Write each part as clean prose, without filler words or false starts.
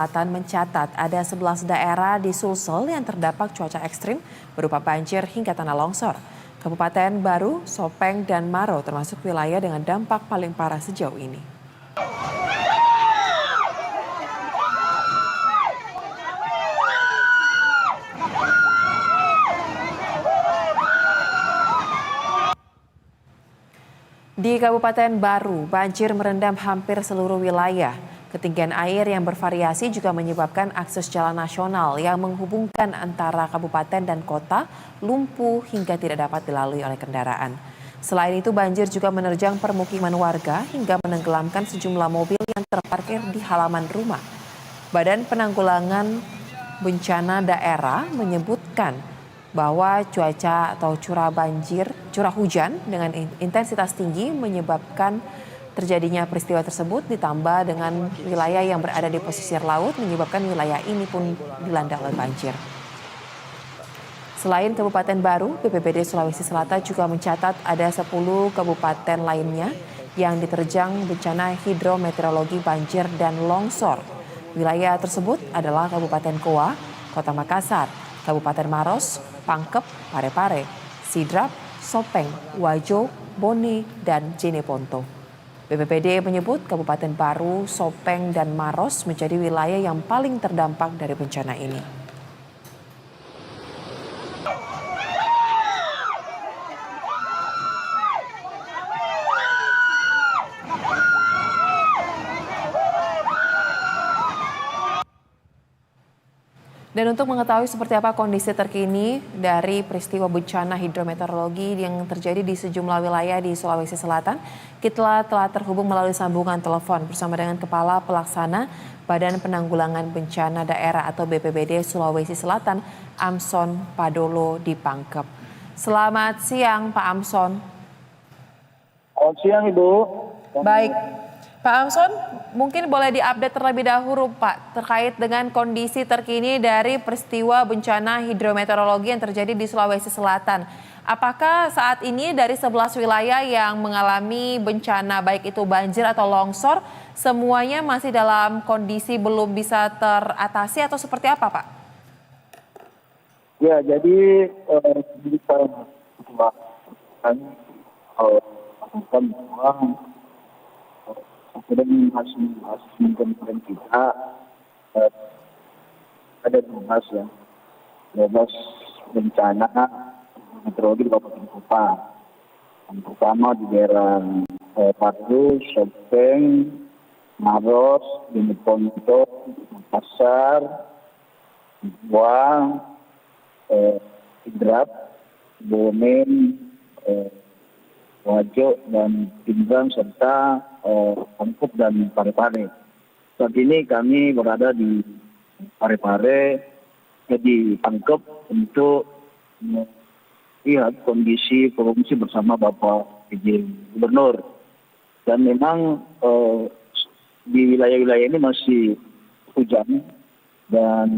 Selatan mencatat ada 11 daerah di Sulsel yang terdampak cuaca ekstrim berupa banjir hingga tanah longsor. Kabupaten Baru, Sopeng, dan Maro termasuk wilayah dengan dampak paling parah sejauh ini. Di Kabupaten Baru, banjir merendam hampir seluruh wilayah. Ketinggian air yang bervariasi juga menyebabkan akses jalan nasional yang menghubungkan antara kabupaten dan kota lumpuh hingga tidak dapat dilalui oleh kendaraan. Selain itu, banjir juga menerjang permukiman warga hingga menenggelamkan sejumlah mobil yang terparkir di halaman rumah. Badan Penanggulangan Bencana Daerah menyebutkan bahwa cuaca atau curah hujan dengan intensitas tinggi menyebabkan terjadinya peristiwa tersebut, ditambah dengan wilayah yang berada di pesisir laut menyebabkan wilayah ini pun dilanda oleh banjir. Selain Kabupaten Baru, BPBD Sulawesi Selatan juga mencatat ada 10 kabupaten lainnya yang diterjang bencana hidrometeorologi banjir dan longsor. Wilayah tersebut adalah Kabupaten Goa, Kota Makassar, Kabupaten Maros, Pangkep, Parepare, Sidrap, Sopeng, Wajo, Bone, dan Jeneponto. BPBD menyebut Kabupaten Baru, Sopeng, dan Maros menjadi wilayah yang paling terdampak dari bencana ini. Dan untuk mengetahui seperti apa kondisi terkini dari peristiwa bencana hidrometeorologi yang terjadi di sejumlah wilayah di Sulawesi Selatan, kita telah terhubung melalui sambungan telepon bersama dengan Kepala Pelaksana Badan Penanggulangan Bencana Daerah atau BPBD Sulawesi Selatan, Amson Padolo di Pangkep. Selamat siang, Pak Amson. Selamat siang, Ibu. Baik. Pak Amson, mungkin boleh diupdate terlebih dahulu Pak terkait dengan kondisi terkini dari peristiwa bencana hidrometeorologi yang terjadi di Sulawesi Selatan. Apakah saat ini dari 11 wilayah yang mengalami bencana baik itu banjir atau longsor, semuanya masih dalam kondisi belum bisa teratasi atau seperti apa Pak? Ya, jadi kita kemudian hasil kemarin kita ada 12 ya, 12 bencana meteorologi di Kabupaten Kota. Yang pertama di daerah Palu, Sopeng, Maros, Jeneponto, Makassar, Buang, Sidrap, Bone, Wajo, dan Pindrang, serta Pangkep dan Parepare. Saat ini kami berada di Parepare, di Pangkep untuk melihat kondisi pengungsi bersama Bapak PJ Gubernur. Dan memang di wilayah-wilayah ini masih hujan dan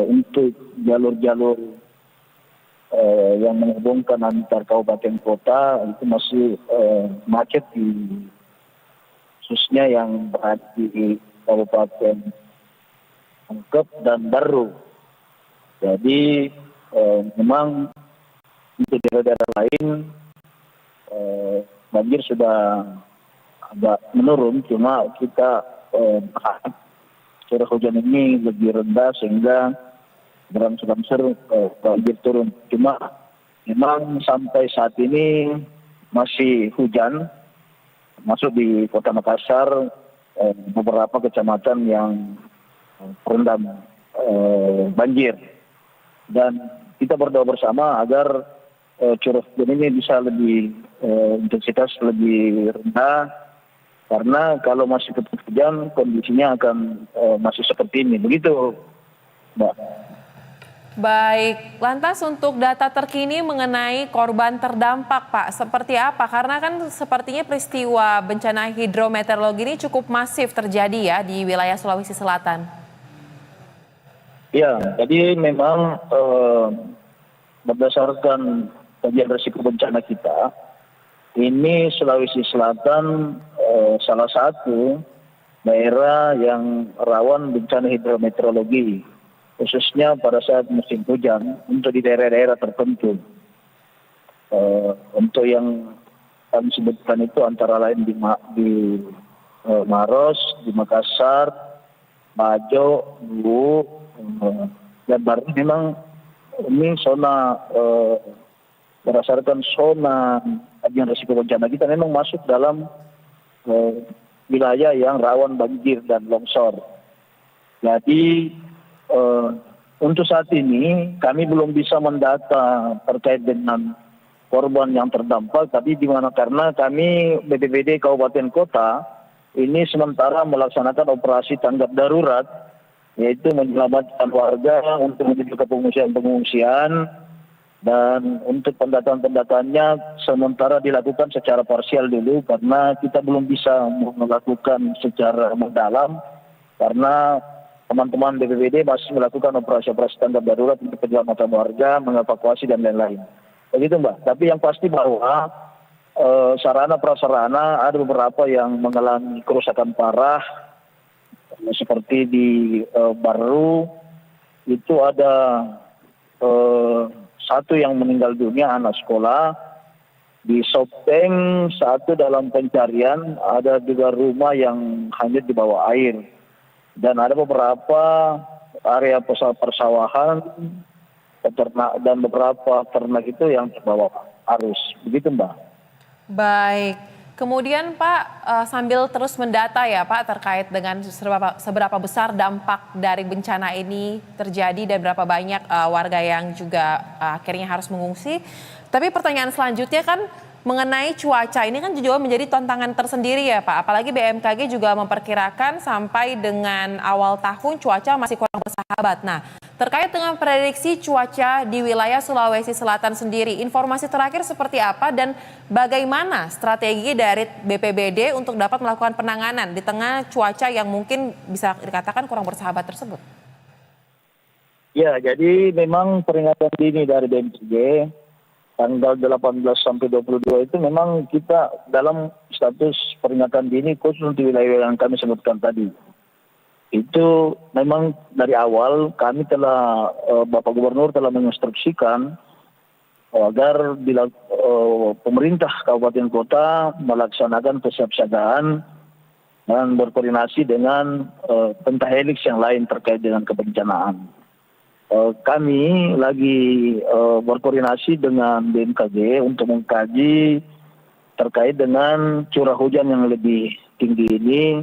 untuk jalur-jalur yang menghubungkan antar kabupaten kota itu masih macet khususnya yang berada di Kabupaten Pangkep dan Baru. Jadi memang untuk daerah-daerah lain banjir sudah agak menurun, cuma kita berharap curah hujan ini lebih rendah sehingga berangsur-angsur banjir turun. Cuma memang sampai saat ini masih hujan, masuk di Kota Makassar beberapa kecamatan yang terendam banjir. Dan kita berdoa bersama agar curah hujan ini bisa lebih intensitas lebih rendah, karena kalau masih tetap hujan kondisinya akan masih seperti ini. Begitu, Mbak. Baik, lantas untuk data terkini mengenai korban terdampak Pak, seperti apa? Karena kan sepertinya peristiwa bencana hidrometeorologi ini cukup masif terjadi ya di wilayah Sulawesi Selatan. Ya, jadi memang berdasarkan kajian risiko bencana kita, ini Sulawesi Selatan salah satu daerah yang rawan bencana hidrometeorologi, khususnya pada saat musim hujan untuk di daerah-daerah tertentu. Untuk yang kami sebutkan itu antara lain di Maros, di Makassar, Bajo, Luwu, dan Baru. Memang ini zona berdasarkan zona kajian risiko bencana kita memang masuk dalam wilayah yang rawan banjir dan longsor. Jadi untuk saat ini kami belum bisa mendata terkait dengan korban yang terdampak, tapi di mana karena kami BPBD Kabupaten Kota ini sementara melaksanakan operasi tanggap darurat, yaitu menyelamatkan warga untuk menuju ke pengungsian, dan untuk pendataan-pendataannya sementara dilakukan secara parsial dulu karena kita belum bisa melakukan secara mendalam karena teman-teman BPBD masih melakukan operasi-operasi tanggap darurat untuk penyelamatan warga, mengevakuasi dan lain-lain. Begitu Mbak. Tapi yang pasti bahwa sarana prasarana ada beberapa yang mengalami kerusakan parah, seperti di Baru itu ada satu yang meninggal dunia anak sekolah, di Sopeng satu dalam pencarian, ada juga rumah yang hanyut di bawah air, dan ada beberapa area persawahan, peternak dan beberapa ternak itu yang terbawa arus. Begitu Mbak. Baik. Kemudian Pak, sambil terus mendata ya Pak terkait dengan seberapa besar dampak dari bencana ini terjadi dan berapa banyak warga yang juga akhirnya harus mengungsi. Tapi pertanyaan selanjutnya kan mengenai cuaca ini kan juga menjadi tantangan tersendiri ya Pak. Apalagi BMKG juga memperkirakan sampai dengan awal tahun cuaca masih kurang bersahabat. Nah, terkait dengan prediksi cuaca di wilayah Sulawesi Selatan sendiri, informasi terakhir seperti apa dan bagaimana strategi dari BPBD untuk dapat melakukan penanganan di tengah cuaca yang mungkin bisa dikatakan kurang bersahabat tersebut? Ya, jadi memang peringatan dini dari BMKG tanggal 18 sampai 22 itu memang kita dalam status peringatan dini khusus untuk wilayah yang kami sebutkan tadi. Itu memang dari awal kami telah, Bapak Gubernur telah menginstruksikan agar pemerintah Kabupaten Kota melaksanakan kesiapsiagaan dan berkoordinasi dengan pentahelix yang lain terkait dengan kebencanaan. Kami lagi berkoordinasi dengan BMKG untuk mengkaji terkait dengan curah hujan yang lebih tinggi ini,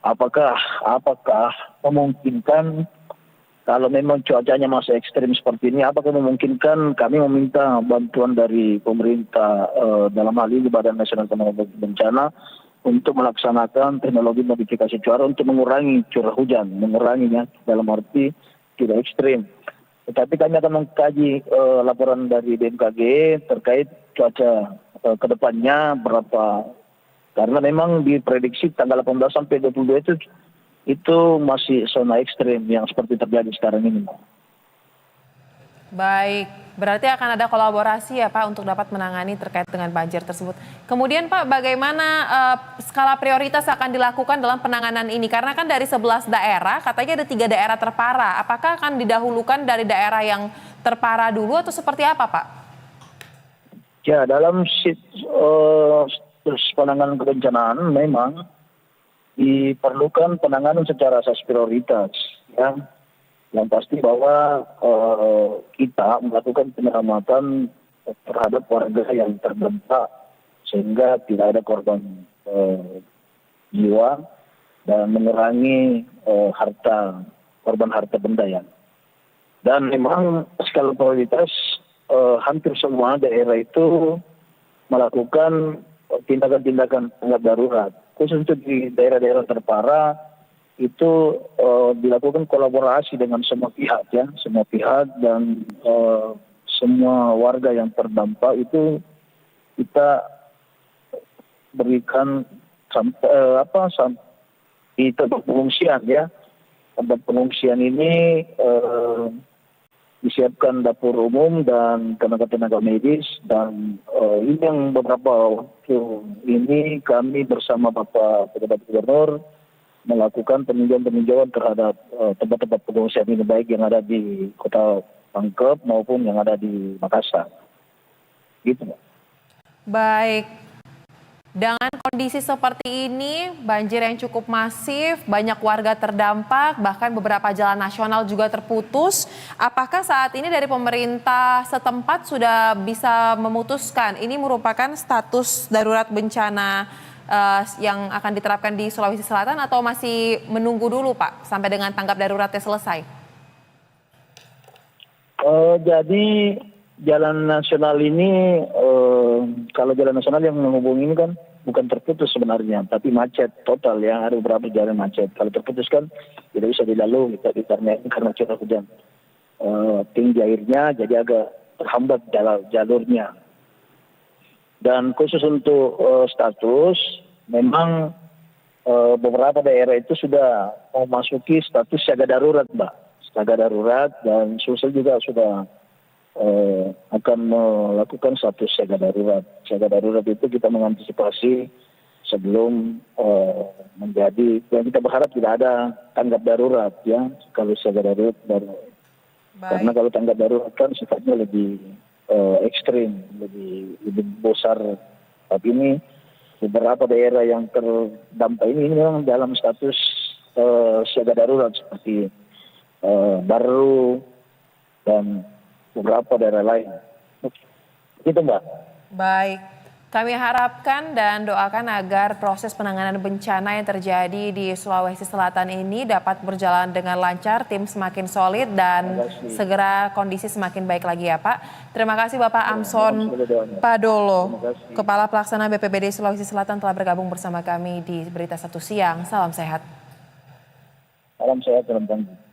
apakah memungkinkan kalau memang cuacanya masih ekstrim seperti ini, apakah memungkinkan kami meminta bantuan dari pemerintah dalam hal ini Badan Nasional Penanggulangan Bencana untuk melaksanakan teknologi modifikasi cuaca untuk mengurangi curah hujan, menguranginya dalam arti tidak ekstrim. Tetapi kami akan mengkaji laporan dari BMKG terkait cuaca ke depannya berapa. Karena memang diprediksi tanggal 18 sampai 22 itu masih zona ekstrim yang seperti terjadi sekarang ini. Baik, berarti akan ada kolaborasi ya Pak untuk dapat menangani terkait dengan banjir tersebut. Kemudian Pak, bagaimana skala prioritas akan dilakukan dalam penanganan ini? Karena kan dari 11 daerah, katanya ada 3 daerah terparah. Apakah akan didahulukan dari daerah yang terparah dulu atau seperti apa Pak? Ya, dalam penanganan kebencanaan memang diperlukan penanganan secara asas prioritas. Ya. Yang pasti bahwa kita melakukan penyelamatan terhadap warga yang terdampak sehingga tidak ada korban jiwa dan mengurangi korban harta benda ya. Dan memang skala prioritas hampir semua daerah itu melakukan tindakan-tindakan tanggap darurat. Khusus untuk di daerah-daerah terparah itu dilakukan kolaborasi dengan semua pihak ya, semua pihak dan semua warga yang terdampak itu kita berikan di tempat pengungsian ya. Tempat pengungsian ini disiapkan dapur umum dan tenaga-tenaga medis, dan ini yang beberapa waktu ini kami bersama Bapak Pejabat Gubernur melakukan peninjauan terhadap tempat-tempat pengungsian ini, baik yang ada di Kota Pangkep maupun yang ada di Makassar. Gitu, Mbak. Baik, dengan kondisi seperti ini, banjir yang cukup masif, banyak warga terdampak, bahkan beberapa jalan nasional juga terputus. Apakah saat ini dari pemerintah setempat sudah bisa memutuskan ini merupakan status darurat bencana yang akan diterapkan di Sulawesi Selatan atau masih menunggu dulu Pak sampai dengan tanggap daruratnya selesai? Jadi jalan nasional ini, kalau jalan nasional yang menghubungi ini kan bukan terputus sebenarnya, tapi macet total ya, ada beberapa jalan macet. Kalau terputus kan tidak bisa dilalui karena curah hujan tinggi airnya, jadi agak terhambat jalurnya. Dan khusus untuk status, memang beberapa daerah itu sudah memasuki status siaga darurat, Mbak. Siaga darurat, dan Sulsel juga sudah akan melakukan status siaga darurat. Siaga darurat itu kita mengantisipasi sebelum menjadi, dan kita berharap tidak ada tanggap darurat ya kalau siaga darurat baru. Karena kalau tanggap darurat kan sifatnya lebih ekstrim, lebih besar. Tapi ini beberapa daerah yang terdampak ini memang dalam status siaga darurat seperti Baru dan beberapa daerah lain. Itu, Mbak. Baik, kami harapkan dan doakan agar proses penanganan bencana yang terjadi di Sulawesi Selatan ini dapat berjalan dengan lancar, tim semakin solid dan segera kondisi semakin baik lagi ya Pak. Terima kasih Bapak Amson Padolo, Kepala Pelaksana BPBD Sulawesi Selatan telah bergabung bersama kami di Berita Satu Siang. Salam sehat. Salam sehat dalam tanggung.